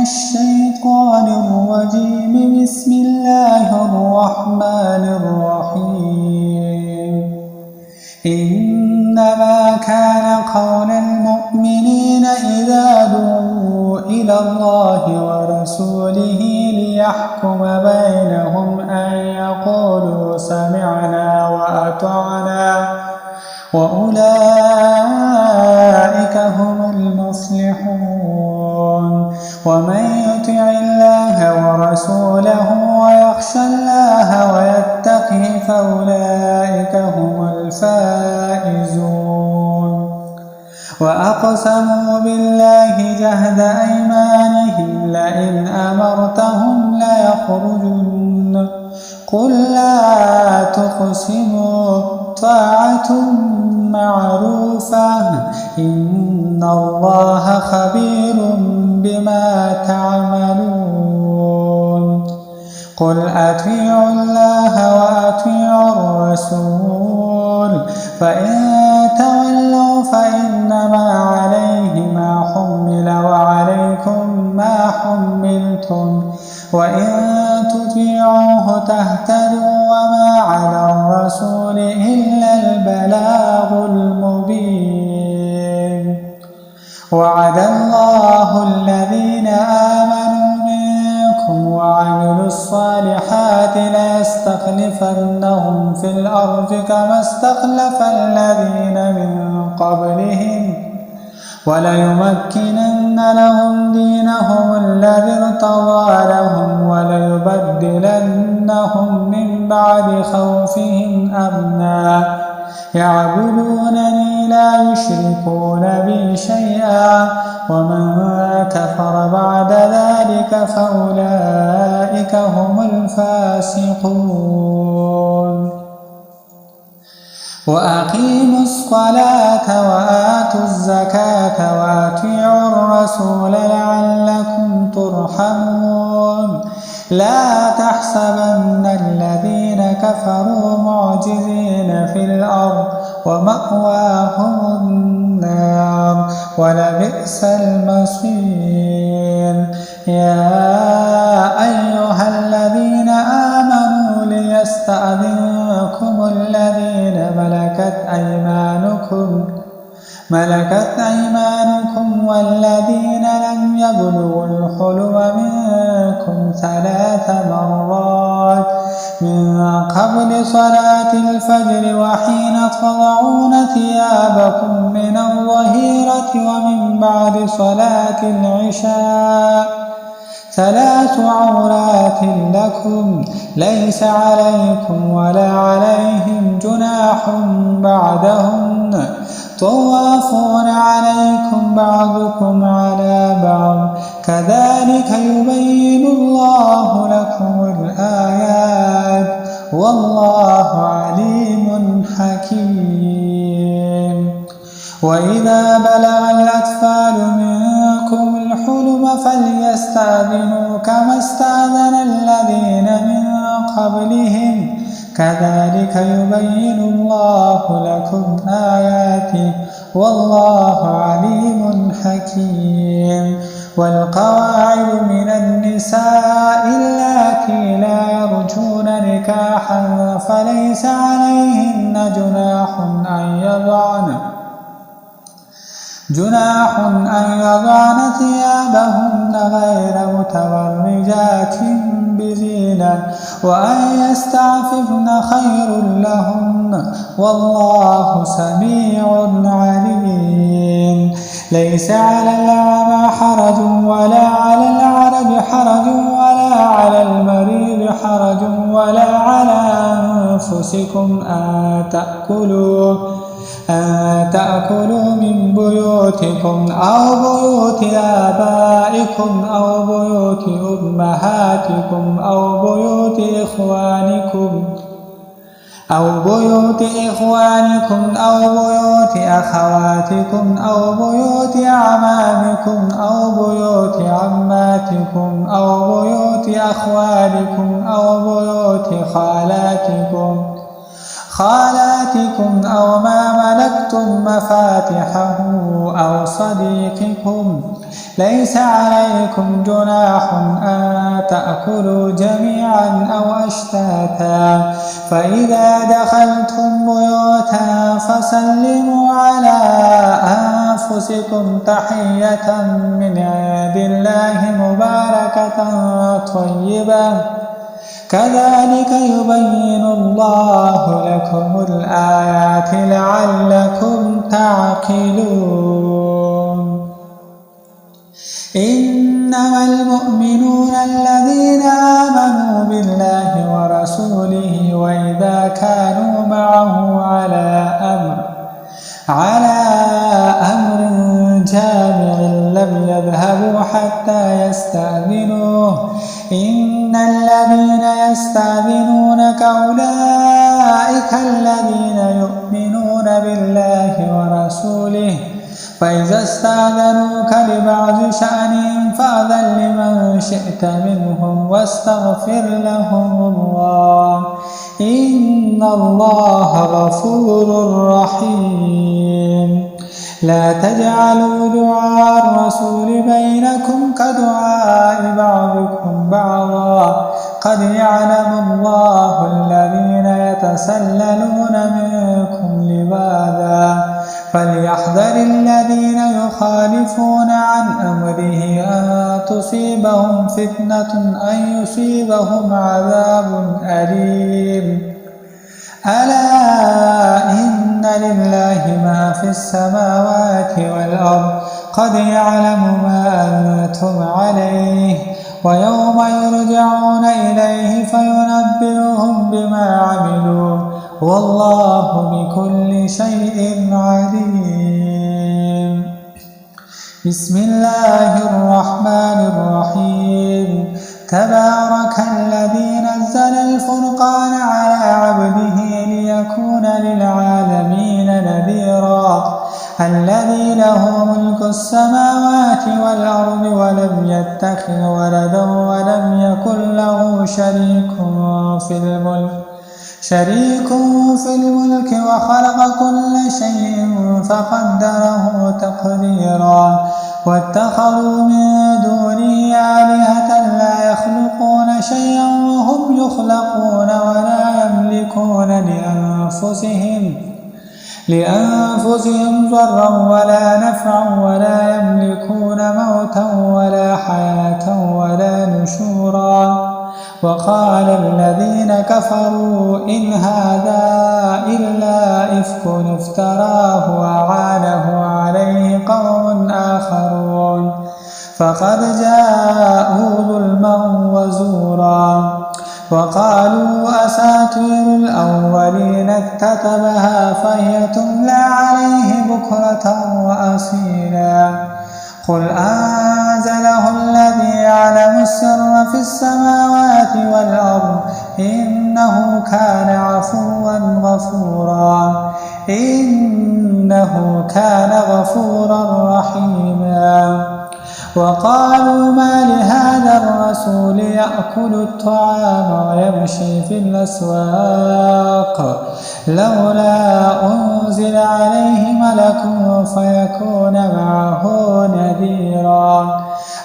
الشيطان الرجيم. بسم الله الرحمن الرحيم. إنما كان قول المؤمنين إذا دعوا إلى الله ورسوله ليحكم بينهم أن يقولوا سمعنا وأطعنا وأولئك هم المصلحون. ومن يطع الله ورسوله ويخشى الله ويتقه فأولئك هم الفائزون. وأقسموا بالله جهد أيمانهم لئن أمرتهم ليخرجن قل لا تقسموا طاعة معروفة إن الله خبير بما تعملون. قل أطيعوا الله وأطيعوا الرسول فإن تولوا فإنما عليه ما حمل وعليكم ما حملتم وإن تطيعوه تهتدوا وما على الرسول إلا البلاغ المبين. وعد الله الذين آمنوا منكم وعملوا الصالحات ليستخلفنهم في الأرض كما استخلف الذين من قبلهم وليمكنن لهم دينهم الذي ارتضى لهم وليبدلنهم من بعد خوفهم أمنا يعبدونني لا يشركون بي شيئا ومن كفر بعد ذلك فأولئك هم الفاسقون. وأقيموا الصلاة وآتوا الزكاة وأطيعوا الرسول لعلكم ترحمون. لا تحسبن الذين كفروا معجزين في الأرض ومأواهم النار ولبئس المصير. يا أيها الذين آمنوا ليستأذنكم الذين ملكت أيمانكم والذين لم يبلغوا الحلم منكم 3 مرات من قبل صلاة الفجر وحين تضعون ثيابكم من الظهيرة ومن بعد صلاة العشاء 3 عورات لكم ليس عليكم ولا عليهم جناح بعدهن طوافون عليكم بعضكم على بعض كذلك يبين الله لكم الآيات والله عليم حكيم. وإذا بلغ الأطفال منكم الحلم فليستأذنوا كما استأذن الذين من قبلهم كذلك يبين الله لكم آياته والله عليم حكيم. والقواعد من النساء اللاتي لا يرجون نكاحا فليس عليهن جناح أن يضعن ثيابهن غير متبرجات بزينة وأن يستعففن خير لهن والله سميع عليم. ليس على الأعمى حرج ولا على الأعرج حرج ولا على المريض حرج ولا على أنفسكم أن تأكلوا من بيوتكم أو بيوت آبائكم أو بيوت أمهاتكم أو بيوت إخوانكم أو بيوت أخواتكم أو بيوت أعمامكم أو بيوت عماتكم أو بيوت أخوالكم أو بيوت خالاتكم أو ما ملكتم مفاتحه أو صديقكم ليس عليكم جناح أن تأكلوا جميعا أو أشتاتا فإذا دخلتم بيوتا فسلموا على أنفسكم تحية من عند الله مباركة طيبة كذلك يبين الله لكم الآيات لعلكم تعقلون إنما المؤمنون الذين آمنوا بالله ورسوله وإذا كانوا معه على أمر جامع لم يذهبوا حتى يستأذنوه إن الذين يستأذنونك أولئك الذين يؤمنون بالله ورسوله فإذا استأذنوك لبعض شأنهم فأذن لمن شئت منهم واستغفر لهم الله إن الله غفور رحيم لا تجعلوا دعاء الرسول بينكم كدعاء بعضكم بعضا قد يعلم الله الذين يتسللون منكم لواذا فليحذر الذين يخالفون عن أمره أن تصيبهم فتنة أن يصيبهم عذاب أليم ألا إن لله ما في السماوات والأرض قد يعلم ما أنتم عليه ويوم يرجعون إليه فينبئهم بما عملوا والله بكل شيء عليم بسم الله الرحمن الرحيم تبارك الذي نزل الفرقان على عبده ليكون للعالمين نذيرا الذي له ملك السماوات والأرض ولم يتخذ ولدا ولم يكن له شريك في الملك وخلق كل شيء فقدره تقديرا واتخذوا من دونه آلهة لا يخلقون شيئا وهم يخلقون ولا يملكون لأنفسهم ضرا ولا نفعا ولا يملكون موتا ولا حياة ولا نشورا وقال الذين كفروا إن هذا إلا إفك افتراه وأعانه عليه قوم آخرون فقد جاءوا ظلما وزورا وقالوا أساطير الأولين اكتتبها فهي تملى عليه بكرة وأصيلا قل أنزله الذي يعلم السر في السماوات والأرض إنه كان غفورا رحيما وقالوا ما لهذا الرسول يأكل الطعام ويمشي في الأسواق لولا أنزل عليه ملك فيكون معه نذيرا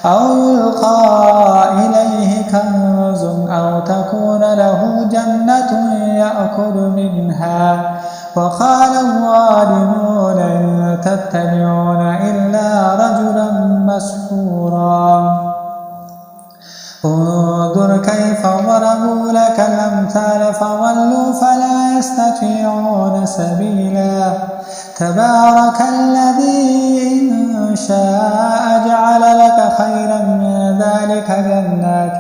أو يلقى إليه كنز أو تكون له جنة يأكل منها وقال الظالمون إن تتبعون إلا رجلا مسحورا انظر كيف ضربوا لك الأمثال فضلوا فلا يستطيعون سبيلا تبارك الذي إن شاء جعل لك خيرا من ذلك جنات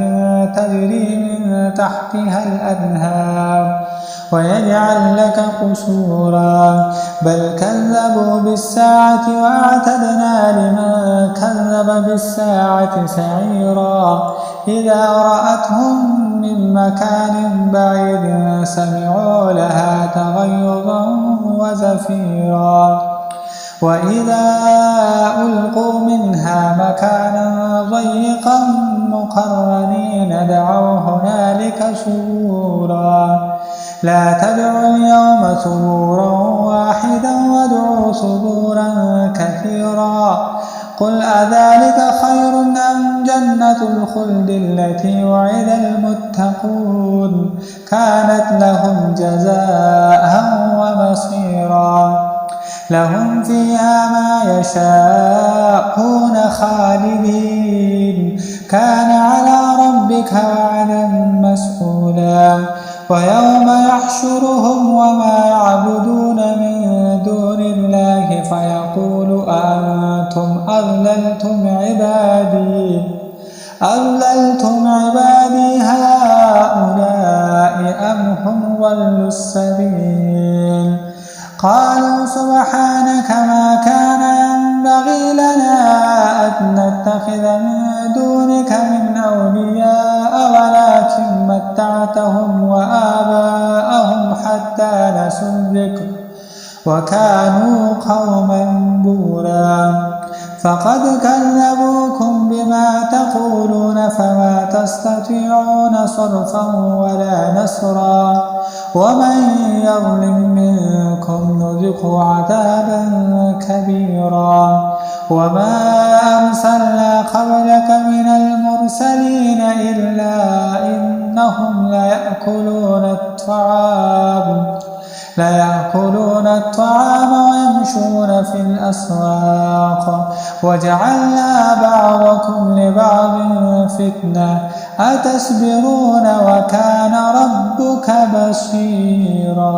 تجري من تحتها الأنهار ويجعل لك قصورا بل كذبوا بالساعة وأعتدنا لمن كذب بالساعة سعيرا إذا رأتهم من مكان بعيد سمعوا لها تغيظا وزفيرا وإذا ألقوا منها مكانا ضيقا مقرنين دعوا هنالك ثبورا لا تدعوا اليوم ثبورا واحدا وادعوا ثبورا كثيرا قل أذلك خير أم جنة الخلد التي وعد المتقون كانت لهم جزاء ومصيرا لهم فيها ما يشاءون خالدين كان على ربك وعدا مسئولا ويوم يحشرهم وما يعبدون من دون الله فيقول أأنتم أضللتم عبادي هؤلاء أم هم ضلوا السبيل قالوا سبحانك ما كان ينبغي لنا أن نتخذ من دونك من أولياء ولكن متعتهم وآباءهم حتى نسوا الذكر وكانوا قوما بورا فقد كذبوكم بما تقولون فما تستطيعون صرفا ولا نصرا ومن يظلم منكم نذقه عذابا كبيرا وما أرسلنا قبلك من المرسلين إلا إنهم ليأكلون الطعام ويمشون في الأسواق وجعلنا بعضكم لبعض فتنة أتصبرون وكان ربك بصيرا.